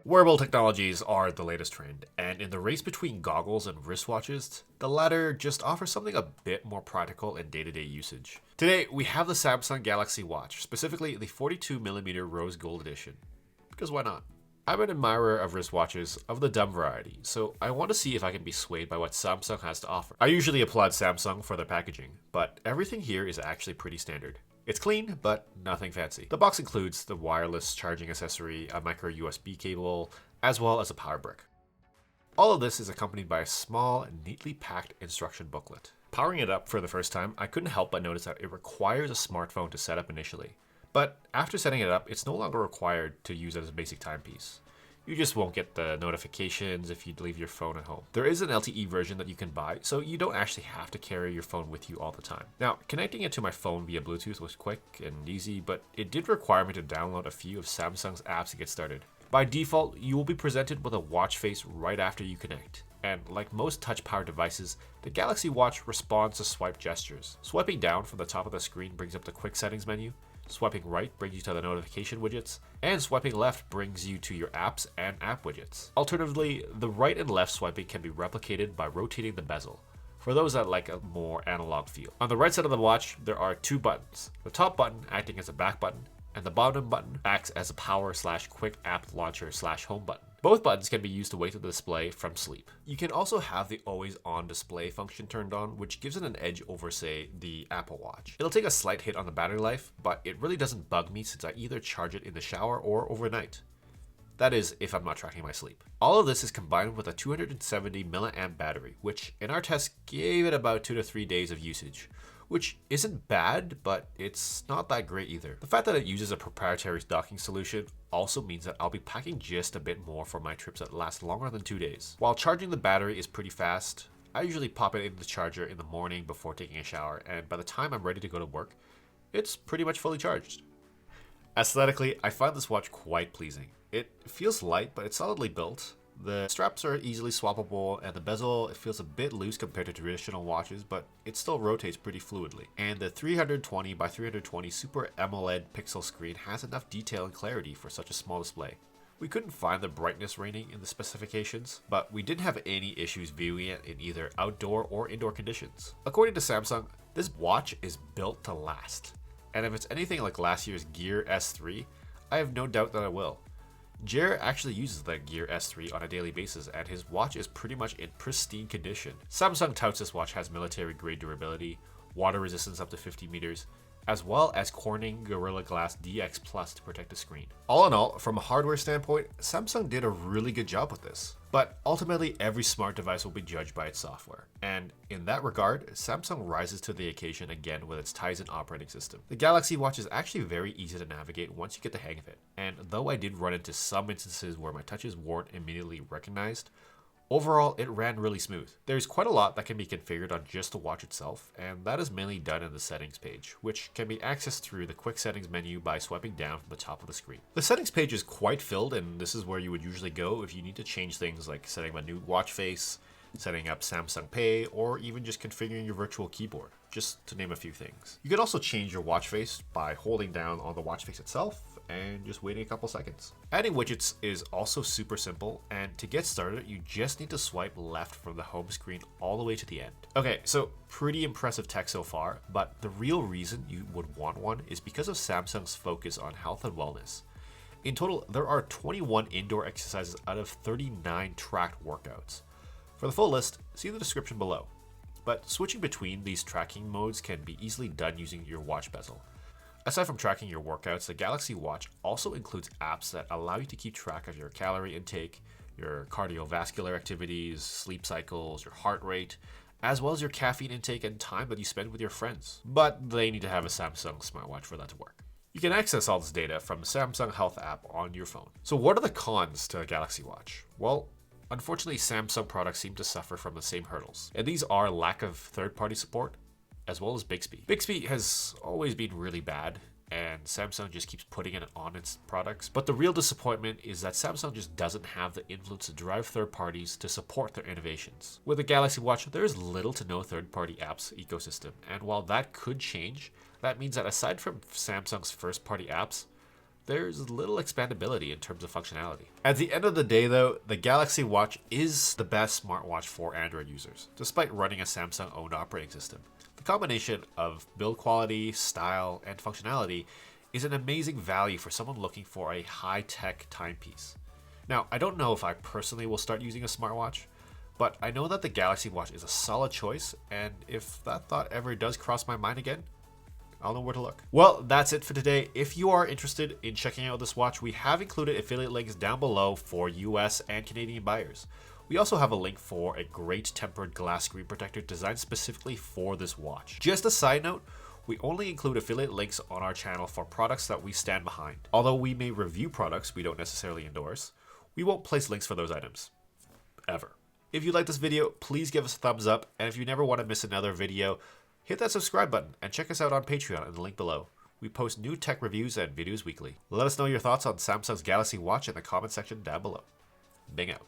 Wearable technologies are the latest trend, and in the race between goggles and wristwatches, the latter just offers something a bit more practical in day-to-day usage. Today, we have the Samsung Galaxy Watch, specifically the 42mm Rose Gold Edition. Because why not? I'm an admirer of wristwatches of the dumb variety, so I want to see if I can be swayed by what Samsung has to offer. I usually applaud Samsung for their packaging, but everything here is actually pretty standard. It's clean, but nothing fancy. The box includes the wireless charging accessory, a micro USB cable, as well as a power brick. All of this is accompanied by a small, neatly packed instruction booklet. Powering it up for the first time, I couldn't help but notice that it requires a smartphone to set up initially. But after setting it up, it's no longer required to use it as a basic timepiece. You just won't get the notifications if you leave your phone at home. There is an LTE version that you can buy, so you don't actually have to carry your phone with you all the time. Now, connecting it to my phone via Bluetooth was quick and easy, but it did require me to download a few of Samsung's apps to get started. By default, you will be presented with a watch face right after you connect. And like most touch-powered devices, the Galaxy Watch responds to swipe gestures. Swiping down from the top of the screen brings up the quick settings menu. Swiping right brings you to the notification widgets, and swiping left brings you to your apps and app widgets. Alternatively, the right and left swiping can be replicated by rotating the bezel, for those that like a more analog feel. On the right side of the watch, there are two buttons, the top button acting as a back button, and the bottom button acts as a power/quick app launcher/home button. Both buttons can be used to wake the display from sleep. You can also have the always on display function turned on, which gives it an edge over, say, the Apple Watch. It'll take a slight hit on the battery life, but it really doesn't bug me since I either charge it in the shower or overnight. That is, if I'm not tracking my sleep. All of this is combined with a 270 mAh battery, which in our test gave it about 2 to 3 days of usage, which isn't bad, but it's not that great either. The fact that it uses a proprietary docking solution also means that I'll be packing just a bit more for my trips that last longer than 2 days. While charging the battery is pretty fast, I usually pop it in the charger in the morning before taking a shower, and by the time I'm ready to go to work, it's pretty much fully charged. Aesthetically, I find this watch quite pleasing. It feels light, but it's solidly built. The straps are easily swappable, and the bezel, it feels a bit loose compared to traditional watches, but it still rotates pretty fluidly. And the 320 by 320 Super AMOLED pixel screen has enough detail and clarity for such a small display. We couldn't find the brightness rating in the specifications, but we didn't have any issues viewing it in either outdoor or indoor conditions. According to Samsung, this watch is built to last. And if it's anything like last year's Gear S3, I have no doubt that it will. Jer actually uses the Gear S3 on a daily basis, and his watch is pretty much in pristine condition. Samsung touts this watch has military-grade durability, water resistance up to 50 meters, as well as Corning Gorilla Glass DX Plus to protect the screen. All in all, from a hardware standpoint, Samsung did a really good job with this. But ultimately, every smart device will be judged by its software. And in that regard, Samsung rises to the occasion again with its Tizen operating system. The Galaxy Watch is actually very easy to navigate once you get the hang of it. And though I did run into some instances where my touches weren't immediately recognized, overall, it ran really smooth. There's quite a lot that can be configured on just the watch itself, and that is mainly done in the settings page, which can be accessed through the quick settings menu by swiping down from the top of the screen. The settings page is quite filled, and this is where you would usually go if you need to change things like setting up a new watch face, setting up Samsung Pay, or even just configuring your virtual keyboard, just to name a few things. You can also change your watch face by holding down on the watch face itself and just waiting a couple seconds. Adding widgets is also super simple, and to get started, you just need to swipe left from the home screen all the way to the end. Okay, so pretty impressive tech so far, but the real reason you would want one is because of Samsung's focus on health and wellness. In total, there are 21 indoor exercises out of 39 tracked workouts. For the full list, see the description below. But switching between these tracking modes can be easily done using your watch bezel. Aside from tracking your workouts, the Galaxy Watch also includes apps that allow you to keep track of your calorie intake, your cardiovascular activities, sleep cycles, your heart rate, as well as your caffeine intake and time that you spend with your friends. But they need to have a Samsung smartwatch for that to work. You can access all this data from the Samsung Health app on your phone. So what are the cons to a Galaxy Watch? Well, unfortunately, Samsung products seem to suffer from the same hurdles, and these are lack of third-party support, as well as Bixby. Bixby has always been really bad, and Samsung just keeps putting it on its products. But the real disappointment is that Samsung just doesn't have the influence to drive third parties to support their innovations. With the Galaxy Watch, there is little to no third-party apps ecosystem, and while that could change, that means that aside from Samsung's first-party apps, there's little expandability in terms of functionality. At the end of the day though, the Galaxy Watch is the best smartwatch for Android users, despite running a Samsung-owned operating system. The combination of build quality, style, and functionality is an amazing value for someone looking for a high-tech timepiece. Now, I don't know if I personally will start using a smartwatch, but I know that the Galaxy Watch is a solid choice, and if that thought ever does cross my mind again, I'll know where to look. Well, that's it for today. If you are interested in checking out this watch, we have included affiliate links down below for US and Canadian buyers. We also have a link for a great tempered glass screen protector designed specifically for this watch. Just a side note, we only include affiliate links on our channel for products that we stand behind. Although we may review products we don't necessarily endorse, we won't place links for those items. Ever. If you like this video, please give us a thumbs up, and if you never want to miss another video, hit that subscribe button and check us out on Patreon in the link below. We post new tech reviews and videos weekly. Let us know your thoughts on Samsung's Galaxy Watch in the comment section down below. Bing out.